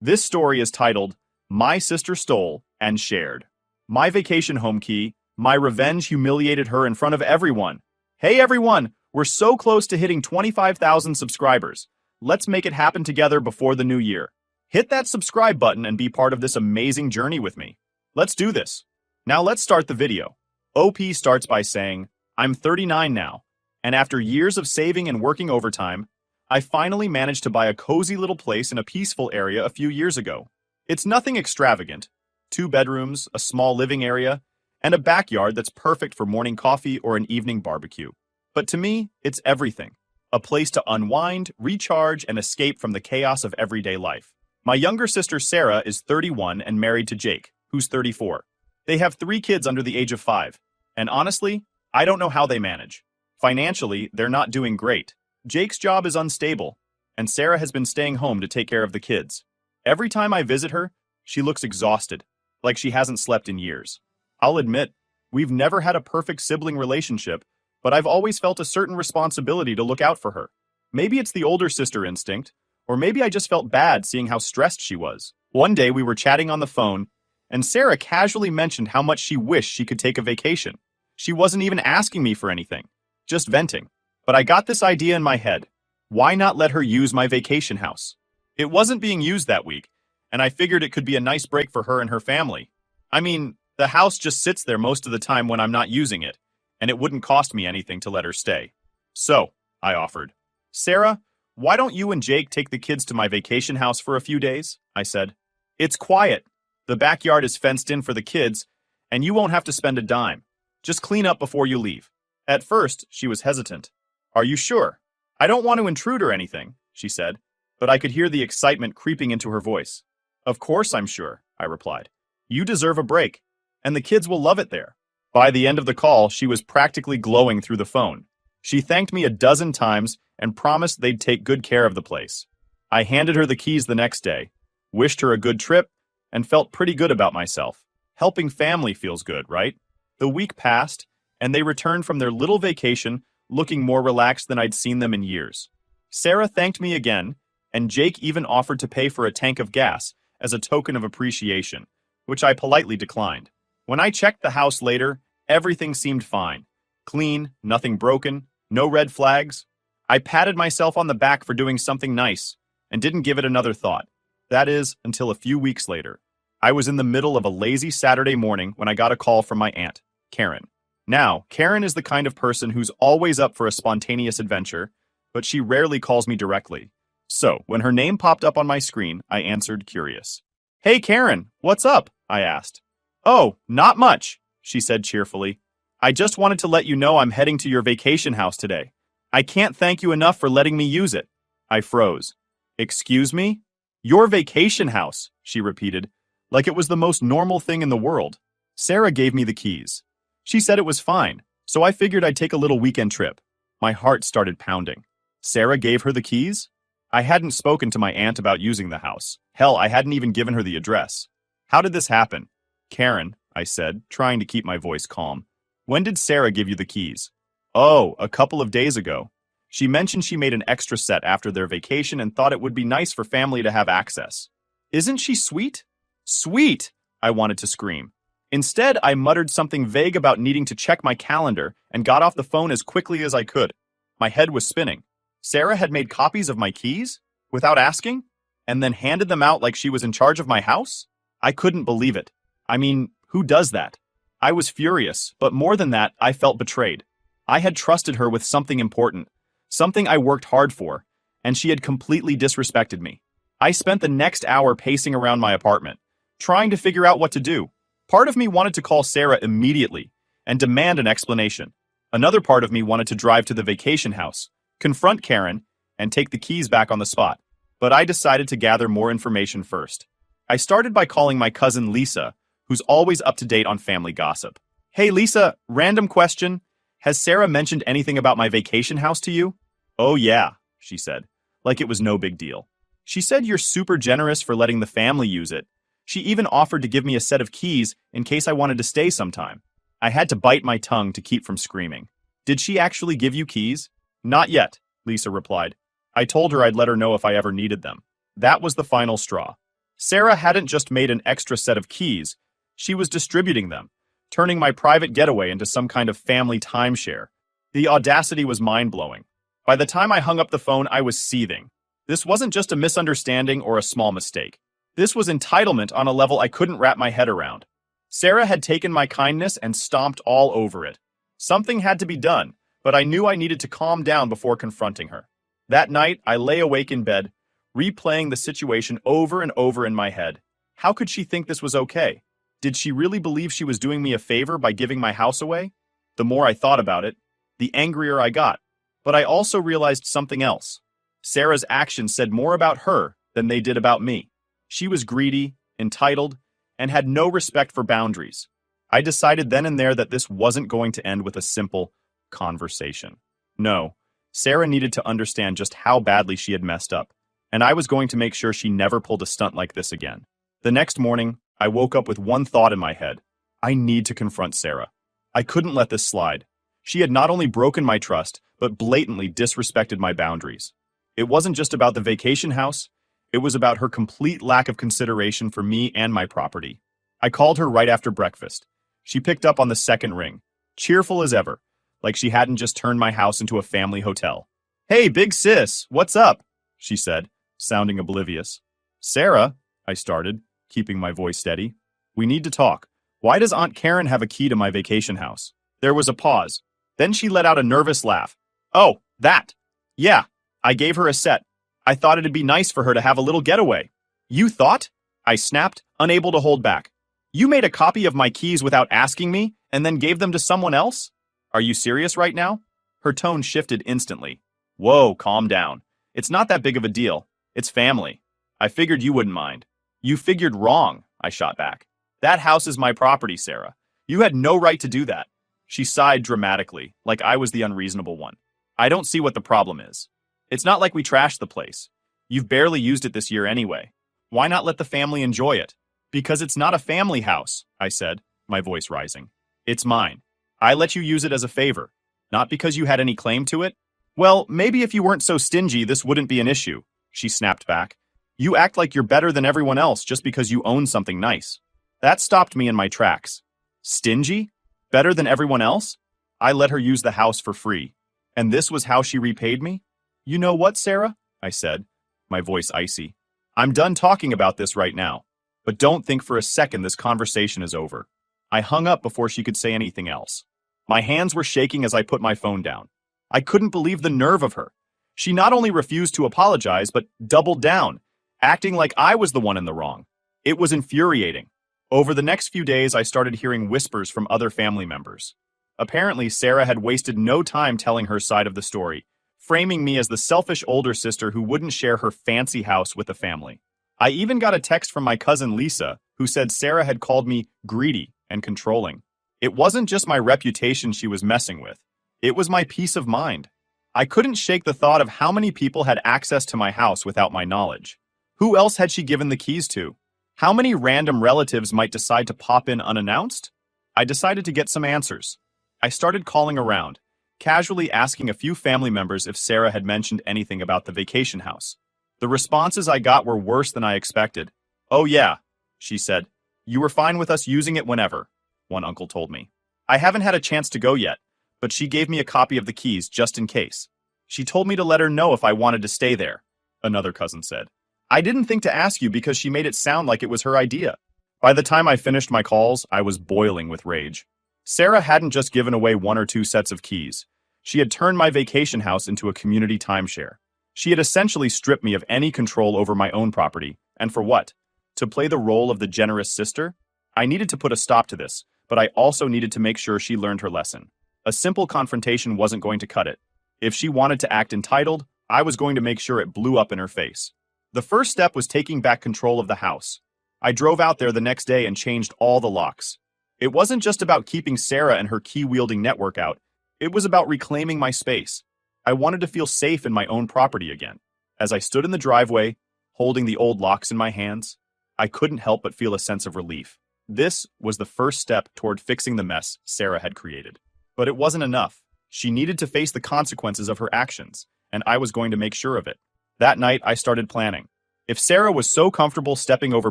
This story is titled, My Sister Stole and Shared. My vacation home key, my revenge humiliated her in front of everyone. Hey everyone, we're so close to hitting 25,000 subscribers. Let's make it happen together before the new year. Hit that subscribe button and be part of this amazing journey with me. Let's do this. Now let's start the video. OP starts by saying, I'm 39 now, and after years of saving and working overtime, I finally managed to buy a cozy little place in a peaceful area a few years ago. It's nothing extravagant. 2 bedrooms, a small living area, and a backyard that's perfect for morning coffee or an evening barbecue. But to me, it's everything. A place to unwind, recharge, and escape from the chaos of everyday life. My younger sister Sarah is 31 and married to Jake, who's 34. They have 3 kids under the age of 5. And honestly, I don't know how they manage. Financially, they're not doing great. Jake's job is unstable, and Sarah has been staying home to take care of the kids. Every time I visit her, she looks exhausted, like she hasn't slept in years. I'll admit, we've never had a perfect sibling relationship, but I've always felt a certain responsibility to look out for her. Maybe it's the older sister instinct, or maybe I just felt bad seeing how stressed she was. One day we were chatting on the phone, and Sarah casually mentioned how much she wished she could take a vacation. She wasn't even asking me for anything, just venting. But I got this idea in my head. Why not let her use my vacation house? It wasn't being used that week, and I figured it could be a nice break for her and her family. I mean, the house just sits there most of the time when I'm not using it, and it wouldn't cost me anything to let her stay. So, I offered. Sarah, why don't you and Jake take the kids to my vacation house for a few days? I said. It's quiet. The backyard is fenced in for the kids, and you won't have to spend a dime. Just clean up before you leave. At first, she was hesitant. Are you sure? I don't want to intrude or anything, she said, but I could hear the excitement creeping into her voice. Of course I'm sure, I replied. You deserve a break, and the kids will love it there. By the end of the call, she was practically glowing through the phone. She thanked me a dozen times and promised they'd take good care of the place. I handed her the keys the next day, wished her a good trip, and felt pretty good about myself. Helping family feels good, right? The week passed, and they returned from their little vacation looking more relaxed than I'd seen them in years. Sarah thanked me again, and Jake even offered to pay for a tank of gas as a token of appreciation, which I politely declined. When I checked the house later, everything seemed fine. Clean, nothing broken, no red flags. I patted myself on the back for doing something nice and didn't give it another thought. That is, until a few weeks later. I was in the middle of a lazy Saturday morning when I got a call from my aunt, Karen. Now, Karen is the kind of person who's always up for a spontaneous adventure, but she rarely calls me directly. So, when her name popped up on my screen, I answered, curious. Hey Karen, what's up? I asked. Oh, not much, she said cheerfully. I just wanted to let you know I'm heading to your vacation house today. I can't thank you enough for letting me use it. I froze. Excuse me? Your vacation house, she repeated, like it was the most normal thing in the world. Sarah gave me the keys. She said it was fine, so I figured I'd take a little weekend trip. My heart started pounding. Sarah gave her the keys? I hadn't spoken to my aunt about using the house. Hell, I hadn't even given her the address. How did this happen? Karen, I said, trying to keep my voice calm. When did Sarah give you the keys? Oh, a couple of days ago. She mentioned she made an extra set after their vacation and thought it would be nice for family to have access. Isn't she sweet? Sweet! I wanted to scream. Instead, I muttered something vague about needing to check my calendar and got off the phone as quickly as I could. My head was spinning. Sarah had made copies of my keys? Without asking? And then handed them out like she was in charge of my house? I couldn't believe it. I mean, who does that? I was furious, but more than that, I felt betrayed. I had trusted her with something important, something I worked hard for, and she had completely disrespected me. I spent the next hour pacing around my apartment, trying to figure out what to do. Part of me wanted to call Sarah immediately and demand an explanation. Another part of me wanted to drive to the vacation house, confront Karen, and take the keys back on the spot. But I decided to gather more information first. I started by calling my cousin Lisa, who's always up to date on family gossip. Hey Lisa, random question. Has Sarah mentioned anything about my vacation house to you? Oh yeah, she said, like it was no big deal. She said you're super generous for letting the family use it. She even offered to give me a set of keys in case I wanted to stay sometime. I had to bite my tongue to keep from screaming. Did she actually give you keys? Not yet, Lisa replied. I told her I'd let her know if I ever needed them. That was the final straw. Sarah hadn't just made an extra set of keys, she was distributing them, turning my private getaway into some kind of family timeshare. The audacity was mind-blowing. By the time I hung up the phone, I was seething. This wasn't just a misunderstanding or a small mistake. This was entitlement on a level I couldn't wrap my head around. Sarah had taken my kindness and stomped all over it. Something had to be done, but I knew I needed to calm down before confronting her. That night, I lay awake in bed, replaying the situation over and over in my head. How could she think this was okay? Did she really believe she was doing me a favor by giving my house away? The more I thought about it, the angrier I got. But I also realized something else. Sarah's actions said more about her than they did about me. She was greedy, entitled, and had no respect for boundaries. I decided then and there that this wasn't going to end with a simple conversation. No, Sarah needed to understand just how badly she had messed up, and I was going to make sure she never pulled a stunt like this again. The next morning, I woke up with one thought in my head. I need to confront Sarah. I couldn't let this slide. She had not only broken my trust, but blatantly disrespected my boundaries. It wasn't just about the vacation house. It was about her complete lack of consideration for me and my property. I called her right after breakfast. She picked up on the second ring, cheerful as ever, like she hadn't just turned my house into a family hotel. "Hey, big sis, what's up?" she said, sounding oblivious. "Sarah," I started, keeping my voice steady. "We need to talk. Why does Aunt Karen have a key to my vacation house?" There was a pause. Then she let out a nervous laugh. "Oh, that. Yeah, I gave her a set. I thought it'd be nice for her to have a little getaway." "You thought?" I snapped, unable to hold back. "You made a copy of my keys without asking me, and then gave them to someone else? Are you serious right now?" Her tone shifted instantly. "Whoa, calm down. It's not that big of a deal. It's family. I figured you wouldn't mind." "You figured wrong," I shot back. "That house is my property, Sarah. You had no right to do that." She sighed dramatically, like I was the unreasonable one. "I don't see what the problem is. It's not like we trashed the place. You've barely used it this year anyway. Why not let the family enjoy it?" "Because it's not a family house," I said, my voice rising. "It's mine. I let you use it as a favor, not because you had any claim to it." "Well, maybe if you weren't so stingy, this wouldn't be an issue," she snapped back. "You act like you're better than everyone else just because you own something nice." That stopped me in my tracks. Stingy? Better than everyone else? I let her use the house for free. And this was how she repaid me? "You know what, Sarah?" I said, my voice icy. "I'm done talking about this right now. But don't think for a second this conversation is over." I hung up before she could say anything else. My hands were shaking as I put my phone down. I couldn't believe the nerve of her. She not only refused to apologize, but doubled down, acting like I was the one in the wrong. It was infuriating. Over the next few days, I started hearing whispers from other family members. Apparently, Sarah had wasted no time telling her side of the story, framing me as the selfish older sister who wouldn't share her fancy house with the family. I even got a text from my cousin Lisa, who said Sarah had called me greedy and controlling. It wasn't just my reputation she was messing with. It was my peace of mind. I couldn't shake the thought of how many people had access to my house without my knowledge. Who else had she given the keys to? How many random relatives might decide to pop in unannounced? I decided to get some answers. I started calling around, casually asking a few family members if Sarah had mentioned anything about the vacation house. The responses I got were worse than I expected. "Oh yeah," she said. "You were fine with us using it whenever," one uncle told me. "I haven't had a chance to go yet, but she gave me a copy of the keys just in case. She told me to let her know if I wanted to stay there," another cousin said. "I didn't think to ask you because she made it sound like it was her idea." By the time I finished my calls, I was boiling with rage. Sarah hadn't just given away one or two sets of keys. She had turned my vacation house into a community timeshare. She had essentially stripped me of any control over my own property. And for what? To play the role of the generous sister? I needed to put a stop to this, but I also needed to make sure she learned her lesson. A simple confrontation wasn't going to cut it. If she wanted to act entitled, I was going to make sure it blew up in her face. The first step was taking back control of the house. I drove out there the next day and changed all the locks. It wasn't just about keeping Sarah and her key-wielding network out. It was about reclaiming my space. I wanted to feel safe in my own property again. As I stood in the driveway, holding the old locks in my hands, I couldn't help but feel a sense of relief. This was the first step toward fixing the mess Sarah had created. But it wasn't enough. She needed to face the consequences of her actions, and I was going to make sure of it. That night, I started planning. If Sarah was so comfortable stepping over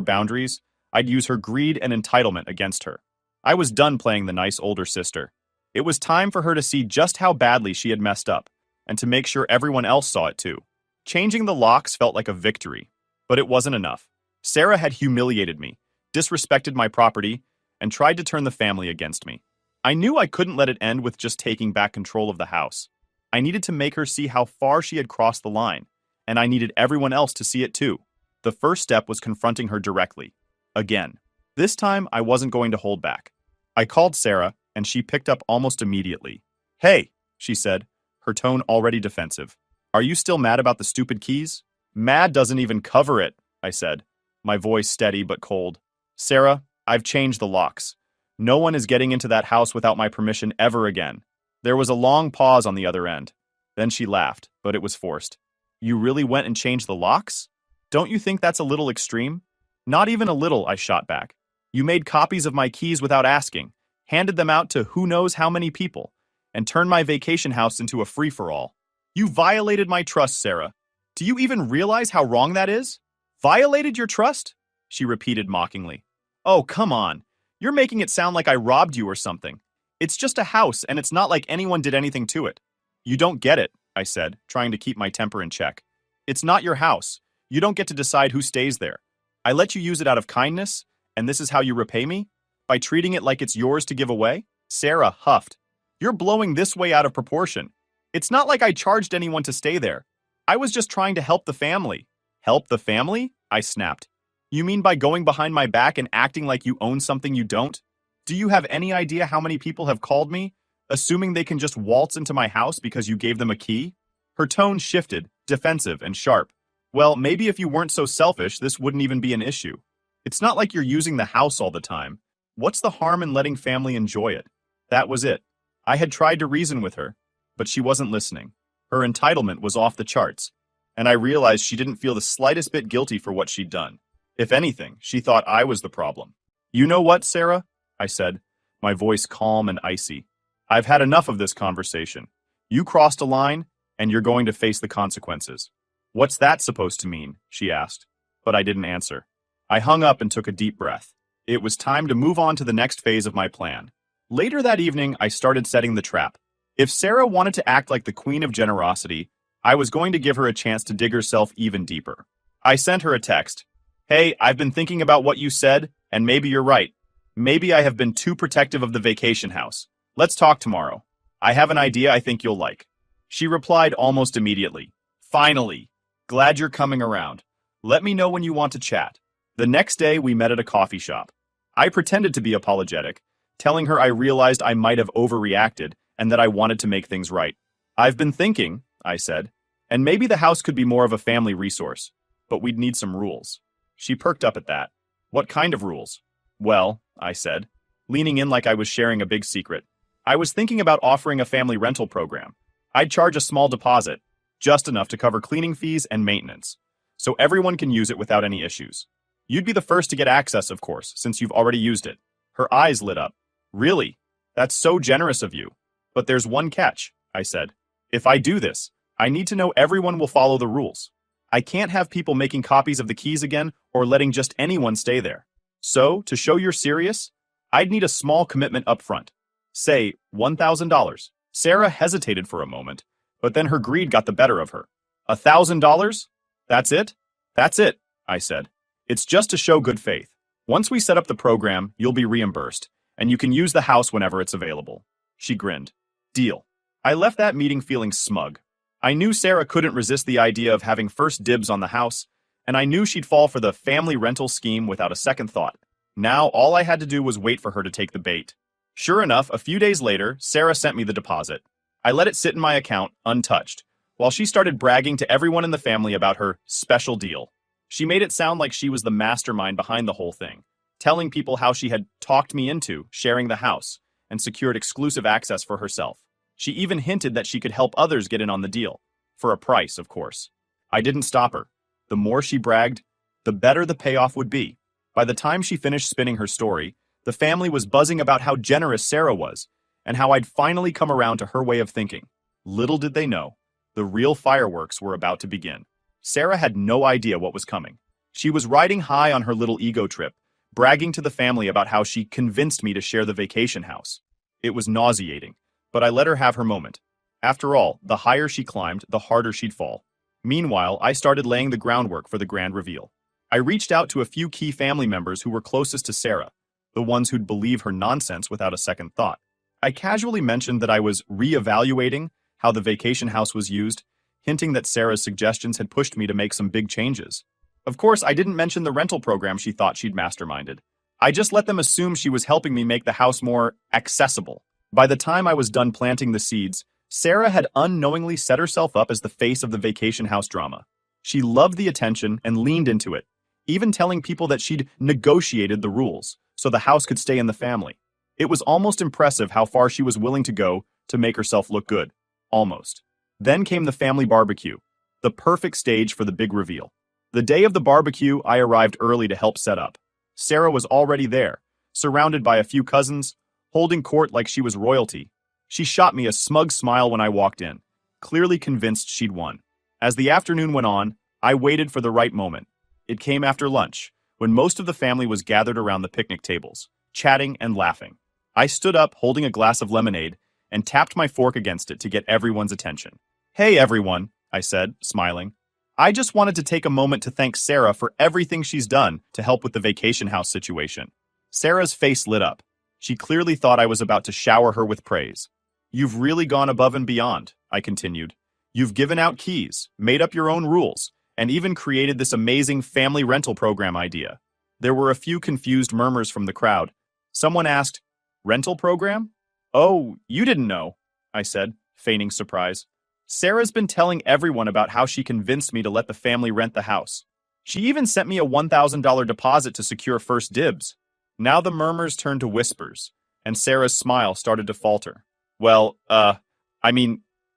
boundaries, I'd use her greed and entitlement against her. I was done playing the nice older sister. It was time for her to see just how badly she had messed up, and to make sure everyone else saw it too. Changing the locks felt like a victory, but it wasn't enough. Sarah had humiliated me, disrespected my property, and tried to turn the family against me. I knew I couldn't let it end with just taking back control of the house. I needed to make her see how far she had crossed the line, and I needed everyone else to see it too. The first step was confronting her directly. Again. This time, I wasn't going to hold back. I called Sarah, and she picked up almost immediately. "Hey," she said, her tone already defensive. "Are you still mad about the stupid keys?" "Mad doesn't even cover it," I said, my voice steady but cold. "Sarah, I've changed the locks. No one is getting into that house without my permission ever again." There was a long pause on the other end. Then she laughed, but it was forced. "You really went and changed the locks? Don't you think that's a little extreme?" "Not even a little," I shot back. "You made copies of my keys without asking, handed them out to who knows how many people, and turned my vacation house into a free-for-all. You violated my trust, Sarah. Do you even realize how wrong that is?" "Violated your trust?" she repeated mockingly. "Oh, come on. You're making it sound like I robbed you or something. It's just a house, and it's not like anyone did anything to it." "You don't get it," I said, trying to keep my temper in check. "It's not your house. You don't get to decide who stays there. I let you use it out of kindness, and this is how you repay me? By treating it like it's yours to give away?" Sarah huffed. "You're blowing this way out of proportion. It's not like I charged anyone to stay there. I was just trying to help the family." "Help the family?" I snapped. "You mean by going behind my back and acting like you own something you don't? Do you have any idea how many people have called me, assuming they can just waltz into my house because you gave them a key?" Her tone shifted, defensive and sharp. "Well, maybe if you weren't so selfish, this wouldn't even be an issue. It's not like you're using the house all the time. What's the harm in letting family enjoy it?" That was it. I had tried to reason with her, but she wasn't listening. Her entitlement was off the charts, and I realized she didn't feel the slightest bit guilty for what she'd done. If anything, she thought I was the problem. "You know what, Sarah?" I said, my voice calm and icy. "I've had enough of this conversation. You crossed a line, and you're going to face the consequences." "What's that supposed to mean?" she asked, but I didn't answer. I hung up and took a deep breath. It was time to move on to the next phase of my plan. Later that evening, I started setting the trap. If Sarah wanted to act like the queen of generosity, I was going to give her a chance to dig herself even deeper. I sent her a text. "Hey, I've been thinking about what you said, and maybe you're right. Maybe I have been too protective of the vacation house. Let's talk tomorrow. I have an idea I think you'll like." She replied almost immediately. "Finally. Glad you're coming around. Let me know when you want to chat." The next day, we met at a coffee shop. I pretended to be apologetic, telling her I realized I might have overreacted and that I wanted to make things right. "I've been thinking," I said, "and maybe the house could be more of a family resource, but we'd need some rules." She perked up at that. "What kind of rules?" "Well," I said, leaning in like I was sharing a big secret, "I was thinking about offering a family rental program. I'd charge a small deposit, just enough to cover cleaning fees and maintenance, so everyone can use it without any issues. You'd be the first to get access, of course, since you've already used it." Her eyes lit up. "Really? That's so generous of you. But there's one catch," I said. "If I do this, I need to know everyone will follow the rules. I can't have people making copies of the keys again or letting just anyone stay there. So, to show you're serious, I'd need a small commitment up front. Say, $1,000. Sarah hesitated for a moment, but then her greed got the better of her. $1,000? That's it? That's it, I said. It's just to show good faith. Once we set up the program, you'll be reimbursed, and you can use the house whenever it's available." She grinned. "Deal." I left that meeting feeling smug. I knew Sarah couldn't resist the idea of having first dibs on the house, and I knew she'd fall for the family rental scheme without a second thought. Now, all I had to do was wait for her to take the bait. Sure enough, a few days later, Sarah sent me the deposit. I let it sit in my account, untouched, while she started bragging to everyone in the family about her special deal. She made it sound like she was the mastermind behind the whole thing, telling people how she had talked me into sharing the house and secured exclusive access for herself. She even hinted that she could help others get in on the deal. For a price, of course. I didn't stop her. The more she bragged, the better the payoff would be. By the time she finished spinning her story, the family was buzzing about how generous Sarah was, and how I'd finally come around to her way of thinking. Little did they know, the real fireworks were about to begin. Sarah had no idea what was coming. She was riding high on her little ego trip, bragging to the family about how she convinced me to share the vacation house. It was nauseating, but I let her have her moment. After all, the higher she climbed, the harder she'd fall. Meanwhile, I started laying the groundwork for the grand reveal. I reached out to a few key family members who were closest to Sarah, the ones who'd believe her nonsense without a second thought. I casually mentioned that I was re-evaluating how the vacation house was used, hinting that Sarah's suggestions had pushed me to make some big changes. Of course, I didn't mention the rental program she thought she'd masterminded. I just let them assume she was helping me make the house more accessible. By the time I was done planting the seeds, Sarah had unknowingly set herself up as the face of the vacation house drama. She loved the attention and leaned into it, even telling people that she'd negotiated the rules so the house could stay in the family. It was almost impressive how far she was willing to go to make herself look good. Almost. Then came the family barbecue, the perfect stage for the big reveal. The day of the barbecue, I arrived early to help set up. Sarah was already there, surrounded by a few cousins, holding court like she was royalty. She shot me a smug smile when I walked in, clearly convinced she'd won. As the afternoon went on, I waited for the right moment. It came after lunch, when most of the family was gathered around the picnic tables, chatting and laughing. I stood up holding a glass of lemonade and tapped my fork against it to get everyone's attention. "Hey everyone," I said, smiling. "I just wanted to take a moment to thank Sarah for everything she's done to help with the vacation house situation." Sarah's face lit up. She clearly thought I was about to shower her with praise. "You've really gone above and beyond," I continued. "You've given out keys, made up your own rules, and even created this amazing family rental program idea." There were a few confused murmurs from the crowd. Someone asked, "Rental program?" "Oh, you didn't know," I said, feigning surprise. "Sarah's been telling everyone about how she convinced me to let the family rent the house. She even sent me a $1,000 deposit to secure first dibs." Now the murmurs turned to whispers, and Sarah's smile started to falter. "Well,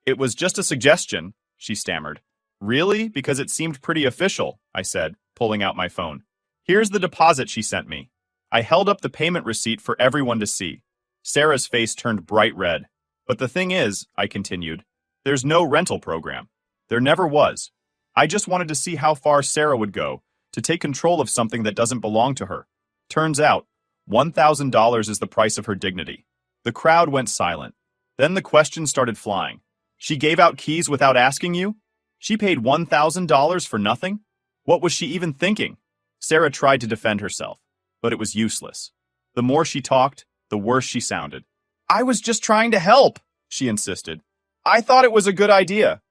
it was just a suggestion," she stammered. "Really? Because it seemed pretty official," I said, pulling out my phone. "Here's the deposit she sent me." I held up the payment receipt for everyone to see. Sarah's face turned bright red. "But the thing is," I continued, "there's no rental program. There never was. I just wanted to see how far Sarah would go to take control of something that doesn't belong to her. Turns out, $1,000 is the price of her dignity." The crowd went silent. Then the questions started flying. "She gave out keys without asking you? She paid $1,000 for nothing? What was she even thinking?" Sarah tried to defend herself, but it was useless. The more she talked, the worse she sounded. "I was just trying to help," she insisted. "I thought it was a good idea."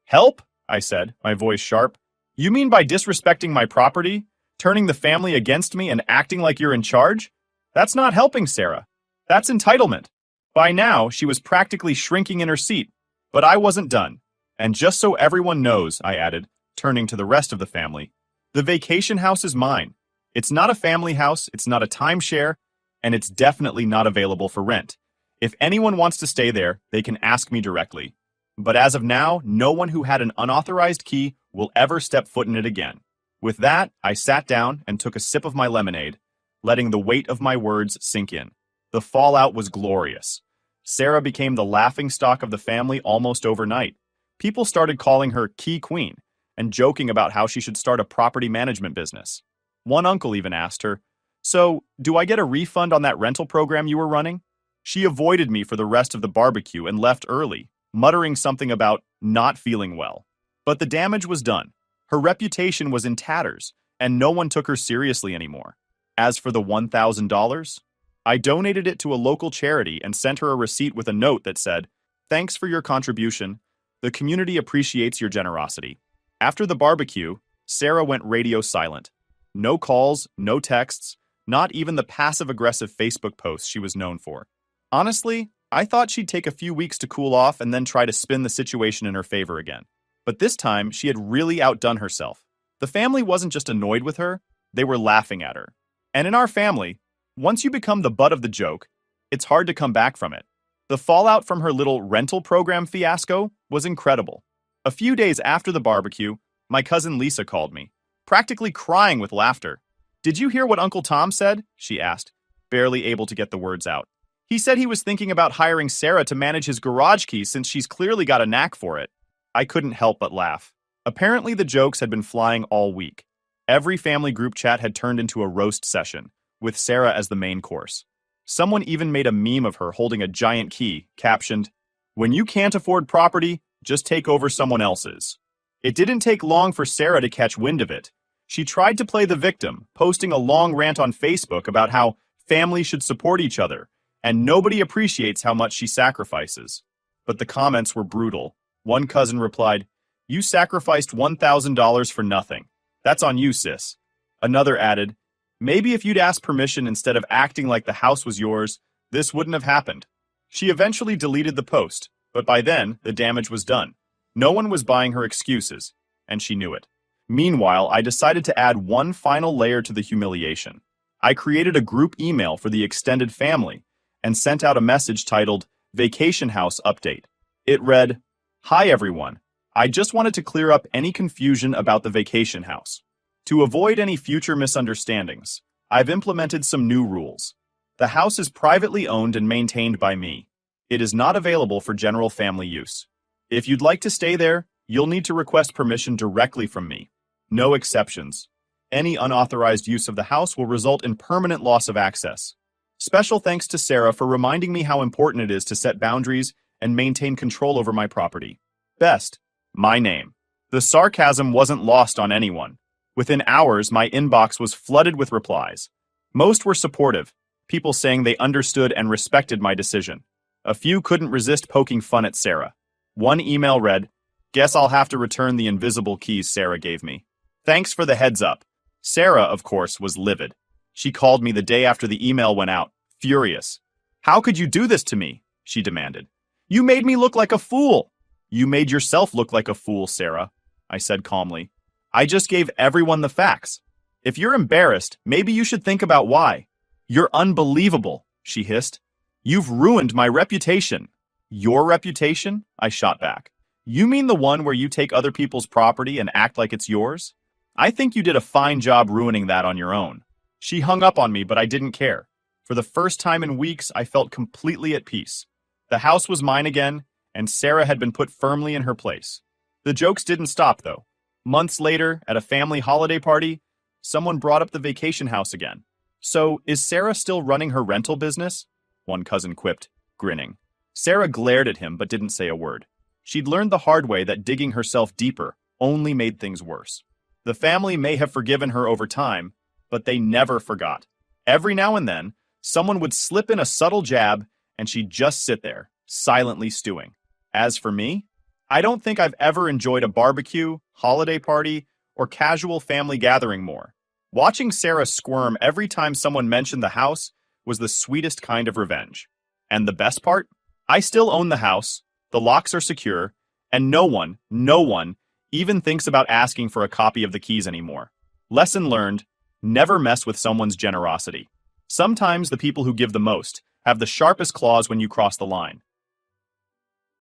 "Help?" I said, my voice sharp. "You mean by disrespecting my property, turning the family against me and acting like you're in charge? That's not helping, Sarah. That's entitlement." By now, she was practically shrinking in her seat, but I wasn't done. "And just so everyone knows," I added, turning to the rest of the family, "the vacation house is mine. It's not a family house, it's not a timeshare, and it's definitely not available for rent. If anyone wants to stay there, they can ask me directly. But as of now, no one who had an unauthorized key will ever step foot in it again." With that, I sat down and took a sip of my lemonade, letting the weight of my words sink in. The fallout was glorious. Sarah became the laughingstock of the family almost overnight. People started calling her Key Queen and joking about how she should start a property management business. One uncle even asked her, "So, do I get a refund on that rental program you were running?" She avoided me for the rest of the barbecue and left early, muttering something about not feeling well. But the damage was done. Her reputation was in tatters, and no one took her seriously anymore. As for the $1,000, I donated it to a local charity and sent her a receipt with a note that said, "Thanks for your contribution. The community appreciates your generosity." After the barbecue, Sarah went radio silent. No calls, no texts, not even the passive-aggressive Facebook posts she was known for. Honestly, I thought she'd take a few weeks to cool off and then try to spin the situation in her favor again. But this time, she had really outdone herself. The family wasn't just annoyed with her, they were laughing at her. And in our family, once you become the butt of the joke, it's hard to come back from it. The fallout from her little rental program fiasco was incredible. A few days after the barbecue, my cousin Lisa called me, practically crying with laughter. "Did you hear what Uncle Tom said?" she asked, barely able to get the words out. "He said he was thinking about hiring Sarah to manage his garage keys since she's clearly got a knack for it." I couldn't help but laugh. Apparently the jokes had been flying all week. Every family group chat had turned into a roast session, with Sarah as the main course. Someone even made a meme of her holding a giant key, captioned, "When you can't afford property, just take over someone else's." It didn't take long for Sarah to catch wind of it. She tried to play the victim, posting a long rant on Facebook about how families should support each other, and nobody appreciates how much she sacrifices. But the comments were brutal. One cousin replied, "You sacrificed $1,000 for nothing. That's on you, sis." Another added, "Maybe if you'd asked permission instead of acting like the house was yours, this wouldn't have happened." She eventually deleted the post, but by then, the damage was done. No one was buying her excuses, and she knew it. Meanwhile, I decided to add one final layer to the humiliation. I created a group email for the extended family and sent out a message titled Vacation House Update. It read, "Hi everyone. I just wanted to clear up any confusion about the vacation house. To avoid any future misunderstandings, I've implemented some new rules. The house is privately owned and maintained by me. It is not available for general family use. If you'd like to stay there, you'll need to request permission directly from me. No exceptions. Any unauthorized use of the house will result in permanent loss of access. Special thanks to Sarah for reminding me how important it is to set boundaries and maintain control over my property. Best, my name." The sarcasm wasn't lost on anyone. Within hours, my inbox was flooded with replies. Most were supportive, people saying they understood and respected my decision. A few couldn't resist poking fun at Sarah. One email read, "Guess I'll have to return the invisible keys Sarah gave me. Thanks for the heads up." Sarah, of course, was livid. She called me the day after the email went out, furious. "How could you do this to me?" she demanded. "You made me look like a fool." "You made yourself look like a fool, Sarah," I said calmly. "I just gave everyone the facts. If you're embarrassed, maybe you should think about why." "You're unbelievable," she hissed. "You've ruined my reputation." "Your reputation?" I shot back. "You mean the one where you take other people's property and act like it's yours? I think you did a fine job ruining that on your own." She hung up on me, but I didn't care. For the first time in weeks, I felt completely at peace. The house was mine again, and Sarah had been put firmly in her place. The jokes didn't stop, though. Months later, at a family holiday party, someone brought up the vacation house again. "So, is Sarah still running her rental business?" one cousin quipped, grinning. Sarah glared at him but didn't say a word. She'd learned the hard way that digging herself deeper only made things worse. The family may have forgiven her over time, but they never forgot. Every now and then, someone would slip in a subtle jab, and she'd just sit there, silently stewing. As for me, I don't think I've ever enjoyed a barbecue, holiday party, or casual family gathering more. Watching Sarah squirm every time someone mentioned the house was the sweetest kind of revenge. And the best part? I still own the house, the locks are secure, and no one even thinks about asking for a copy of the keys anymore. Lesson learned, never mess with someone's generosity. Sometimes the people who give the most have the sharpest claws when you cross the line.